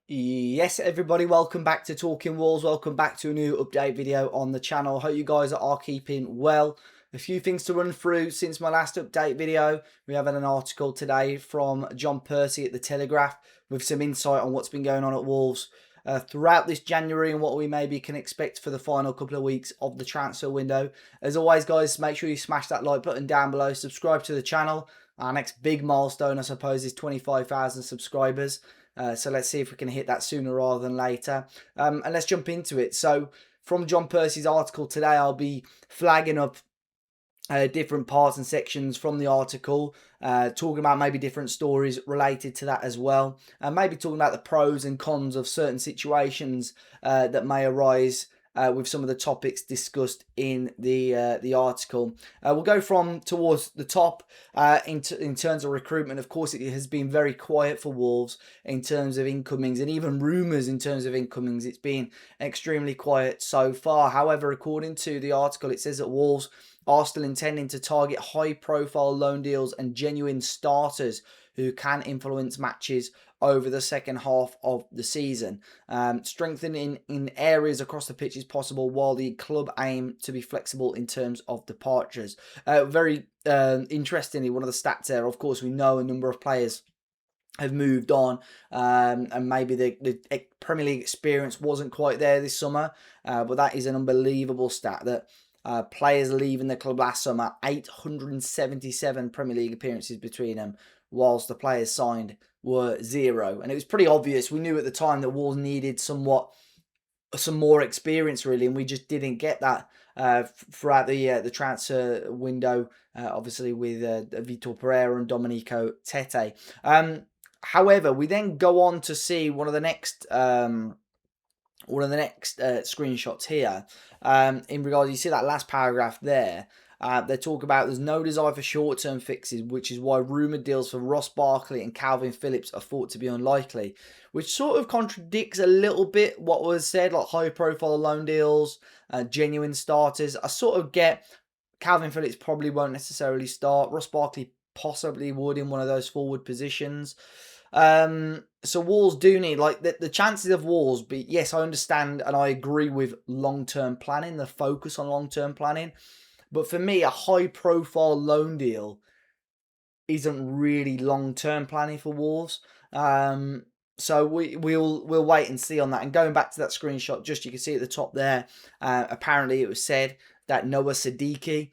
Yes, everybody, welcome back to Talking Wolves. Welcome back to a new update video on the channel. Hope you guys are keeping well. A few things to run through since my last update video. We have had an article today from John Percy at The Telegraph with some insight on what's been going on at Wolves throughout this January and what we maybe can expect for the final couple of weeks of the transfer window. As always, guys, make sure you smash that like button down below. Subscribe to the channel. Our next big milestone, I suppose, is 25,000 subscribers. So let's see if we can hit that sooner rather than later. And let's jump into it. So from John Percy's article today, I'll be flagging up different parts and sections from the article, talking about maybe different stories related to that as well, and maybe talking about the pros and cons of certain situations that may arise with some of the topics discussed in the article. We'll go from towards the top in terms of recruitment. Of course, it has been very quiet for Wolves in terms of incomings and even rumours in terms of incomings. It's been extremely quiet so far. However, according to the article, it says that Wolves are still intending to target high-profile loan deals and genuine starters who can influence matches over the second half of the season. Strengthening in areas across the pitch is possible, while the club aim to be flexible in terms of departures. Very interestingly, one of the stats there, of course, we know a number of players have moved on, and maybe the Premier League experience wasn't quite there this summer, but that is an unbelievable stat that players leaving the club last summer, 877 Premier League appearances between them, whilst the players signed were 0. And it was pretty obvious. We knew at the time that Wolves needed some more experience, really, and we just didn't get that throughout the transfer window, obviously with Vitor Pereira and Domenico Tete. However, we then go on to see one of the next screenshots here. In regards, you see that last paragraph there. They talk about there's no desire for short-term fixes, which is why rumoured deals for Ross Barkley and Calvin Phillips are thought to be unlikely, which sort of contradicts a little bit what was said, like high-profile loan deals, genuine starters. I sort of get Calvin Phillips probably won't necessarily start. Ross Barkley possibly would in one of those forward positions. So Wolves do need, like, the chances of Wolves, but yes, I understand and I agree with long-term planning, the focus on long-term planning. But for me, a high-profile loan deal isn't really long-term planning for Wolves. So we'll wait and see on that. And going back to that screenshot, just you can see at the top there, apparently it was said that Noah Siddiqui,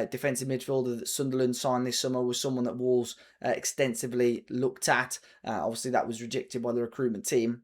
defensive midfielder that Sunderland signed this summer, was someone that Wolves extensively looked at. Obviously, that was rejected by the recruitment team.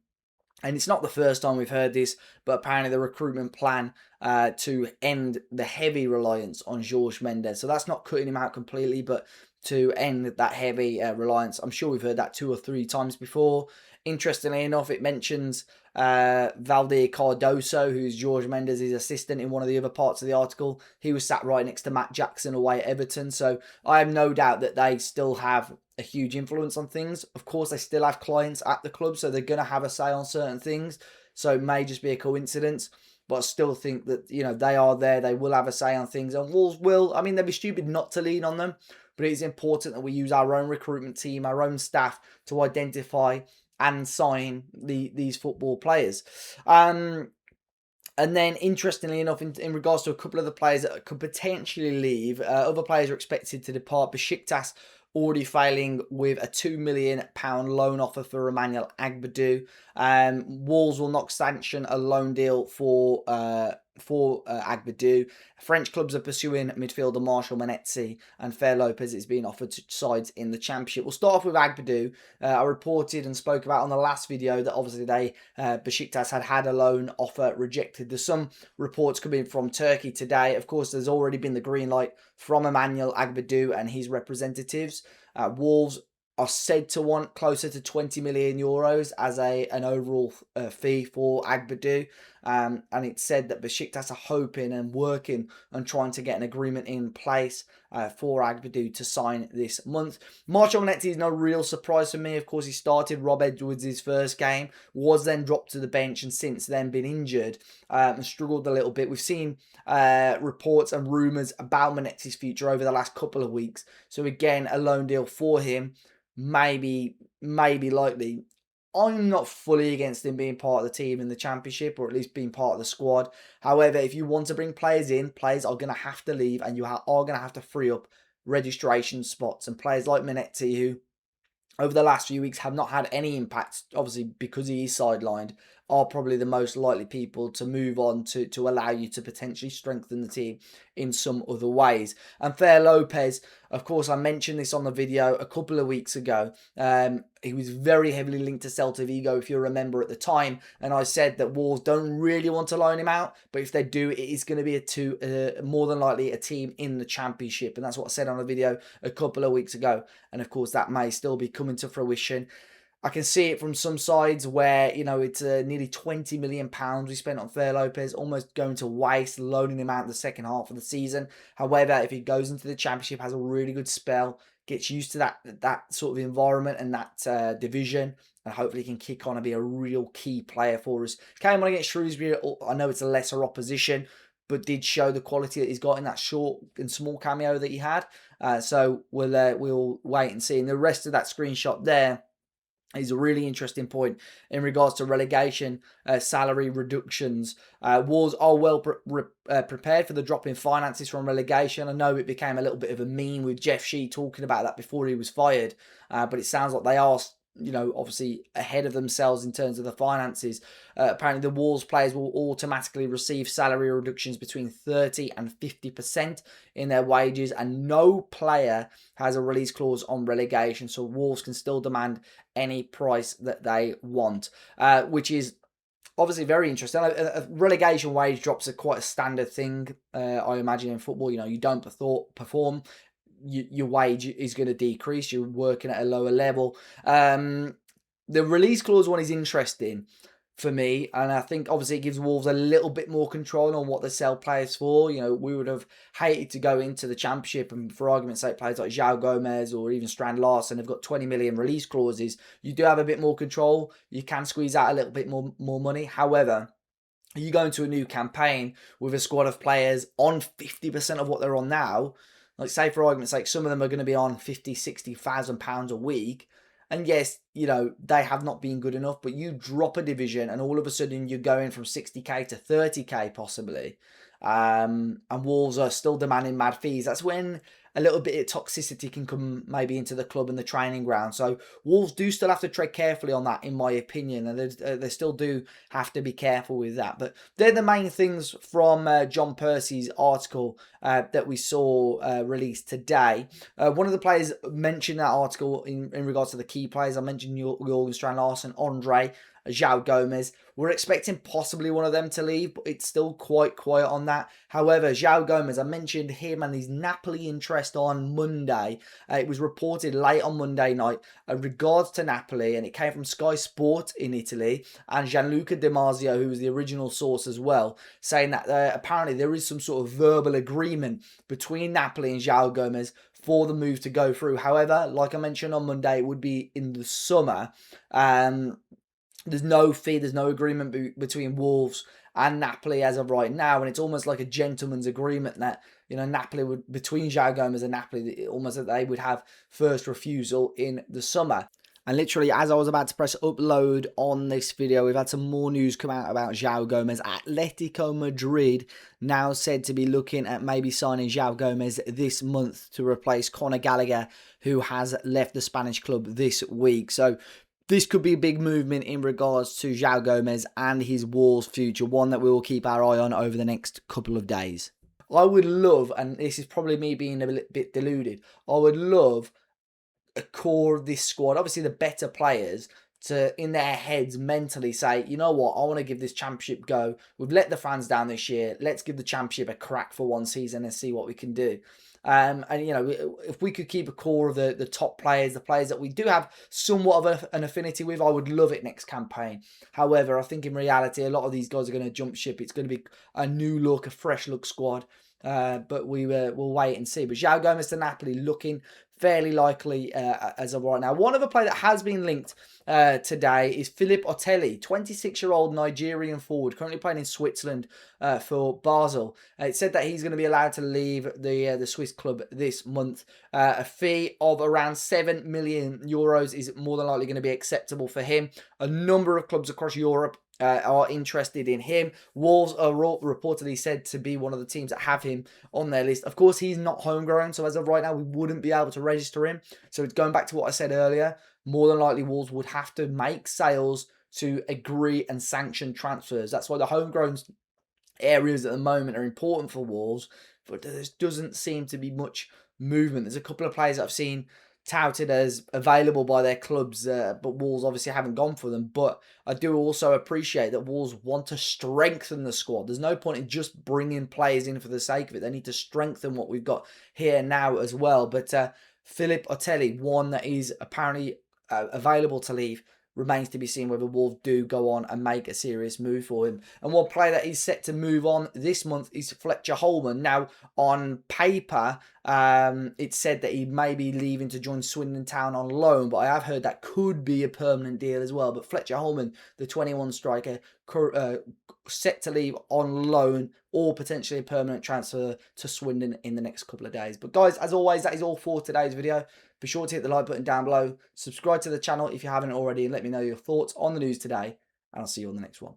And it's not the first time we've heard this, but apparently the recruitment plan to end the heavy reliance on Jorge Mendes. So that's not cutting him out completely, but to end that heavy reliance. I'm sure we've heard that 2 or 3 times before. Interestingly enough, it mentions Valdir Cardoso, who's Jorge Mendes' assistant in one of the other parts of the article. He was sat right next to Matt Jackson away at Everton. So I have no doubt that they still have a huge influence on things. Of course, they still have clients at the club, so they're going to have a say on certain things. So it may just be a coincidence. But I still think that, they are there. They will have a say on things. And Wolves will, they'd be stupid not to lean on them. But it is important that we use our own recruitment team, our own staff, to identify and sign these football players. And then, interestingly enough, in regards to a couple of the players that could potentially leave, other players are expected to depart. Besiktas already failing with a £2 million loan offer for Emmanuel Agbadou. Wolves will not sanction a loan deal for Agbadou. French clubs are pursuing midfielder Marshall Menetzi, and Fer Lopez is being offered to sides in the Championship. We'll start off with Agbadou. I reported and spoke about on the last video that obviously Besiktas had a loan offer rejected. There's some reports coming from Turkey today. Of course, there's already been the green light from Emmanuel Agbadou and his representatives. Wolves are said to want closer to 20 million euros as an overall fee for Agbadou. And it's said that Besiktas are hoping and working on trying to get an agreement in place for Agbadou to sign this month. Marshall Menetzi is no real surprise for me. Of course, he started Rob Edwards' first game, was then dropped to the bench, and since then been injured and struggled a little bit. We've seen reports and rumours about Menetzi's future over the last couple of weeks. So again, a loan deal for him maybe likely. I'm not fully against him being part of the team in the Championship, or at least being part of the squad. However, if you want to bring players in, players are going to have to leave, and you are going to have to free up registration spots. And players like Mendes, who over the last few weeks have not had any impact, obviously because he is sidelined, are probably the most likely people to move on to allow you to potentially strengthen the team in some other ways. And Fer Lopez, of course, I mentioned this on the video a couple of weeks ago. He was very heavily linked to Celta Vigo, if you remember at the time, and I said that Wolves don't really want to loan him out, but if they do, it is going to be more than likely a team in the Championship, and that's what I said on a video a couple of weeks ago. And of course, that may still be coming to fruition. I can see it from some sides where, you know, it's nearly £20 million we spent on Fer Lopez, almost going to waste, loaning him out in the second half of the season. However, if he goes into the Championship, has a really good spell, gets used to that sort of environment and that division, and hopefully can kick on and be a real key player for us. Came on against Shrewsbury. I know it's a lesser opposition, but did show the quality that he's got in that short and small cameo that he had. So we'll wait and see. And the rest of that screenshot there is a really interesting point in regards to relegation salary reductions. Wolves are well prepared for the drop in finances from relegation. I know it became a little bit of a meme with Jeff Shee talking about that before he was fired, but it sounds like they are, you know, obviously ahead of themselves in terms of the finances. Apparently the Wolves players will automatically receive salary reductions between 30 and 50% in their wages, and no player has a release clause on relegation, so Wolves can still demand any price that they want, which is obviously very interesting. A relegation wage drops are quite a standard thing, I imagine, in football. You know, you don't perform, your wage is going to decrease. You're working at a lower level. The release clause one is interesting for me, and I think obviously it gives Wolves a little bit more control on what they sell players for. You know, we would have hated to go into the Championship and, for argument's sake, players like Joao Gomes or even Strand Larsen have got 20 million release clauses. You do have a bit more control. You can squeeze out a little bit more money. However, you go into a new campaign with a squad of players on 50% of what they're on now. Like, say for argument's sake, some of them are going to be on £50,000-60,000 a week. And yes, you know, they have not been good enough, but you drop a division and all of a sudden you're going from 60k to 30k possibly. And Wolves are still demanding mad fees. That's when a little bit of toxicity can come maybe into the club and the training ground. So Wolves do still have to tread carefully on that, in my opinion, and they still do have to be careful with that. But they're the main things from John Percy's article that we saw released today. One of the players mentioned that article in regards to the key players. I mentioned Jorgen Strand Larsen, Andre, Joao Gomes. We're expecting possibly one of them to leave, but it's still quite quiet on that. However, Joao Gomes, I mentioned him and his Napoli interest on Monday. It was reported late on Monday night regards to Napoli, and it came from Sky Sport in Italy and Gianluca Di Marzio, who was the original source as well, saying that apparently there is some sort of verbal agreement between Napoli and Joao Gomes for the move to go through. However, like I mentioned on Monday, it would be in the summer. There's no fee, there's no agreement between Wolves and Napoli as of right now, and it's almost like a gentleman's agreement that, you know, Napoli would, between Joao Gomes and Napoli, almost that they would have first refusal in the summer. And literally, as I was about to press upload on this video, we've had some more news come out about Joao Gomes. Atletico Madrid now said to be looking at maybe signing Joao Gomes this month to replace Conor Gallagher, who has left the Spanish club this week. So this could be a big movement in regards to Joao Gomes and his Wolves future, one that we will keep our eye on over the next couple of days. I would love, and this is probably me being a bit deluded, I would love a core of this squad, obviously the better players, to, in their heads, mentally say, you know what, I want to give this Championship go. We've let the fans down this year. Let's give the Championship a crack for one season and see what we can do. And, you know, if we could keep a core of the top players, the players that we do have somewhat of an affinity with, I would love it next campaign. However, I think in reality, a lot of these guys are going to jump ship. It's going to be a new look, a fresh look squad. But we'll wait and see. But Joao Gomes to Napoli looking fairly likely as of right now. One other player that has been linked today is Philip Otelli, 26-year-old Nigerian forward, currently playing in Switzerland for Basel. It said that he's going to be allowed to leave the Swiss club this month. A fee of around €7 million is more than likely going to be acceptable for him. A number of clubs across Europe are interested in him. Wolves are reportedly said to be one of the teams that have him on their list. Of course, he's not homegrown, so as of right now, we wouldn't be able to register him. So it's going back to what I said earlier. More than likely, Wolves would have to make sales to agree and sanction transfers. That's why the homegrown areas at the moment are important for Wolves, but there doesn't seem to be much movement. There's a couple of players that I've seen touted as available by their clubs, but Wolves obviously haven't gone for them. But I do also appreciate that Wolves want to strengthen the squad. There's no point in just bringing players in for the sake of it. They need to strengthen what we've got here now as well. But Philip Otelli, one that is apparently available to leave. Remains to be seen whether Wolves do go on and make a serious move for him. And one player that is set to move on this month is Fletcher Holman. Now, on paper, it's said that he may be leaving to join Swindon Town on loan, but I have heard that could be a permanent deal as well. But Fletcher Holman, the 21 striker, set to leave on loan or potentially a permanent transfer to Swindon in the next couple of days. But guys, as always, that is all for today's video. Be sure to hit the like button down below, subscribe to the channel if you haven't already, and let me know your thoughts on the news today, and I'll see you on the next one.